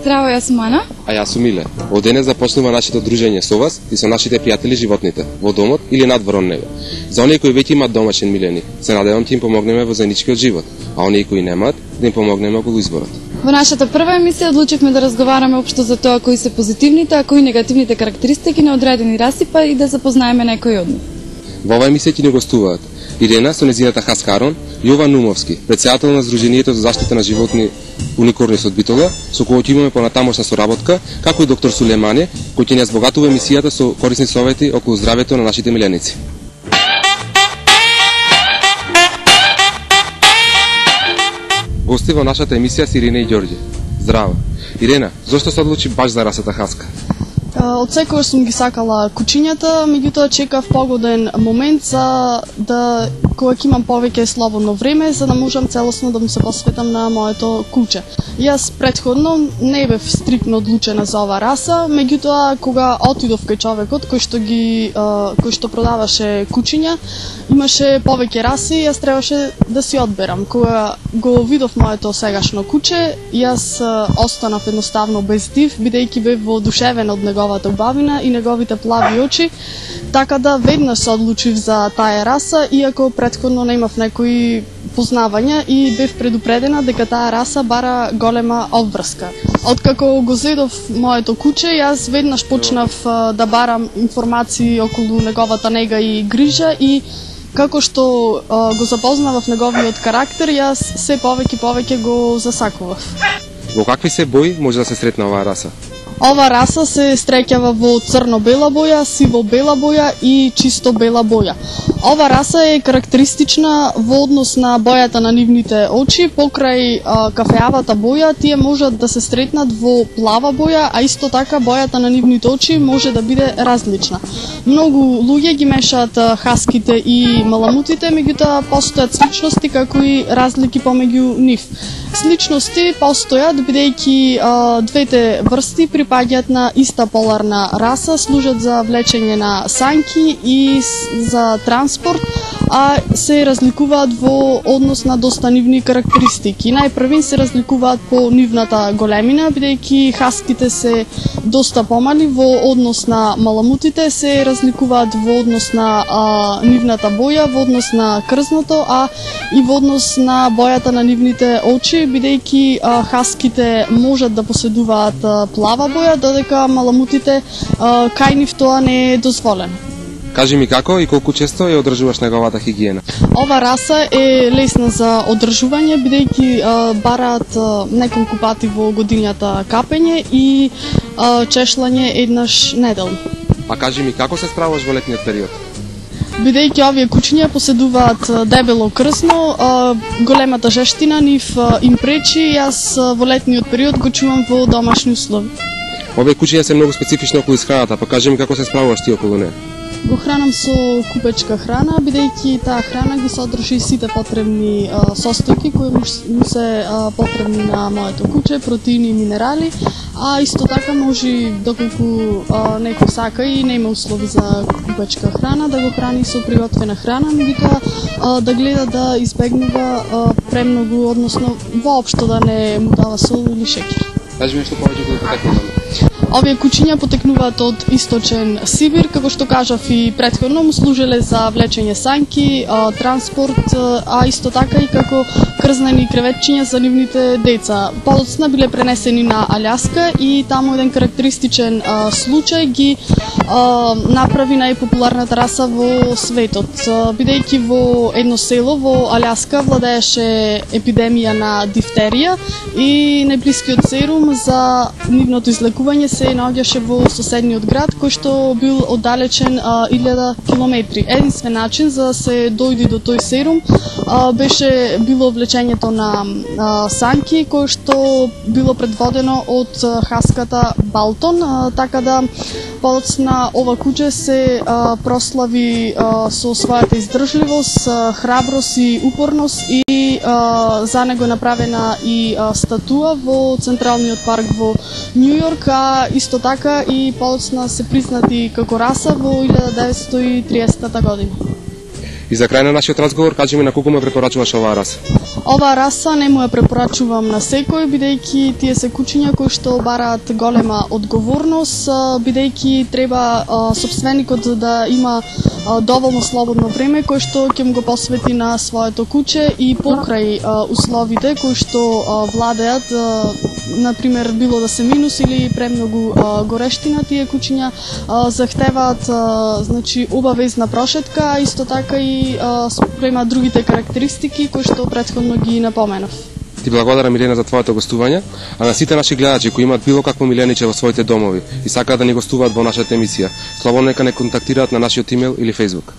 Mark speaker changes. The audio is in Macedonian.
Speaker 1: Здраво, јас сум Ана.
Speaker 2: А јас сум Миле. Од денес започнува нашето дружење со вас и со нашите пријатели животните, во домот или надвор од него. За оние кои веќе имаат домашен милени, се надевам ќе им помогнеме во заедничкиот живот, а оние кои немаат, да им помогнеме околу изборот.
Speaker 1: Во нашата прва емисија одлучивме да разговараме општо за тоа кои се позитивните, а кои негативните карактеристики на одредени раси, па и да запознаеме некои од нив.
Speaker 2: Во оваа емисија ќе ни гостуваат Ирена со нејзината хаска Арон, Јован Нумовски, претседател на Сдруженијето за заштита на животни Уникорни од Битола, со кој ќе имаме понатамошна соработка, како и доктор Сулемане, кој ќе ни збогатува емисијата со корисни совети околу здравјето на нашите миленици. Гости во нашата емисија се Ирена и Ѓорѓе. Здраво. Ирена, зошто се одлучи баш за расата хаска?
Speaker 3: Од секогаш сум ги сакала кучињата, меѓутоа чекав погоден момент за да кога ќе имам повеќе слободно време, за да можам целосно да му се посветам на моето куче. Јас претходно не бев стриктно одлучена за оваа раса, меѓутоа кога отидов кај човекот кој што продаваше кучиња, имаше повеќе раси, јас требаше да си одберам. Кога го видов моето сегашно куче, јас останав едноставно без див, бидејќи бев воодушевена од неговата убавина и неговите плави очи, така да веднаш се одлучив за таа раса, иако претходно немав некои познавања и бев предупредена дека таа раса бара голема обврска. Откако го зедов моето куче, јас веднаш почнав да барам информации околу неговата нега и грижа и како што го запознавав неговиот карактер, јас се повеќе го засакував.
Speaker 2: Во какви се бои може да се сретне оваа раса?
Speaker 3: Ова раса се среќава во црно-бела боја, сиво-бела боја и чисто бела боја. Ова раса е карактеристична во однос на бојата на нивните очи, покрај кафеавата боја, тие можат да се сретнат во плава боја, а исто така бојата на нивните очи може да биде различна. Многу луѓе ги мешаат хаските и маламутите, меѓутоа постојат сличности како и разлики помеѓу нив. Сличности постојат бидејќи двете врсти припаѓаат на иста поларна раса, служат за влечење на санки и за транспорт, а се разликуваат во однос на доста нивни карактеристики. Најпрви се разликуваат по нивната големина, бидејќи хаските се доста помали во однос на маламутите, се разликуваат во однос на нивната боја, во однос на крзното, а и во однос на бојата на нивните очи, бидејќи хаските можат да поседуваат плава боја, додека маламутите кај нив тоа не е дозволено.
Speaker 2: Кажи ми како и колку често ја одржуваш неговата хигиена?
Speaker 3: Ова раса е лесна за одржување, бидејќи бараат неколку пати во годињата капење и чешлање еднаш неделно.
Speaker 2: А кажи ми како се справуваш во летниот период?
Speaker 3: Бидејќи овие кучиња поседуваат дебело крзно, големата жештина нив им пречи, јас во летниот период го чувам во домашни услови.
Speaker 2: Овие кучиња се многу специфични околу исхраната, па кажи ми како се справуваш ти околу неа?
Speaker 3: Го хранам со купечка храна, бидејќи таа храна ги содржи сите потребни состојки кои му се потребни на моето куче, протеини и минерали, а исто така може, доколку некој сака и нема услови за купечка храна, да го храни со приготвена храна, меѓутоа да гледа да избегнува премногу, односно воопшто да не му дава сол или шеќер.
Speaker 2: Кажи ми што повеќе кој потекнува?
Speaker 3: Овие кучиња потекнуваат од источен Сибир, како што кажав и претходно, му служеле за влечење санки, транспорт, а исто така и како крзнени креветчиња за нивните деца. Подоцна биле пренесени на Алјаска и таму еден карактеристичен случај ги направи најпопуларната раса во светот. Бидејќи во едно село во Алјаска владееше епидемија на дифтерија и најблискиот серум за нивното излекување се наоѓаше во соседниот град, кој што бил оддалечен 1000 километри. Единствен начин за да се дојде до тој серум беше било влечењето на санки, кој што било предводено од хаската Балтон, така да подоцна ова куче се прослави со својата издржливост, храброст и упорност и за него направена и статуа во Централниот парк во Њу Йорк, а исто така и подоцна се признати како раса во 1930 година.
Speaker 2: И за крај на нашиот разговор, кажи ми на колку ме препорачуваш оваа раса?
Speaker 3: Оваа раса не му ја препорачувам на секој, бидејќи тие се кучиња кои што бараат голема одговорност, бидејќи треба сопственикот да има доволно слободно време кој што ќе му го посвети на своето куче и покрај условите кои што владеат, например било да се минус или премногу горештина, тие кучиња захтеваат значи обавезна прошетка, а исто така и спрема другите карактеристики кои што претходно ги напоменав.
Speaker 2: Ти благодарам, Милена, за твоето гостување, а на сите наши гледачи кои имаат било какво милениче во своите домови и сакаат да ни гостуваат во нашата емисија, слободно нека не контактираат на нашиот имејл или Facebook.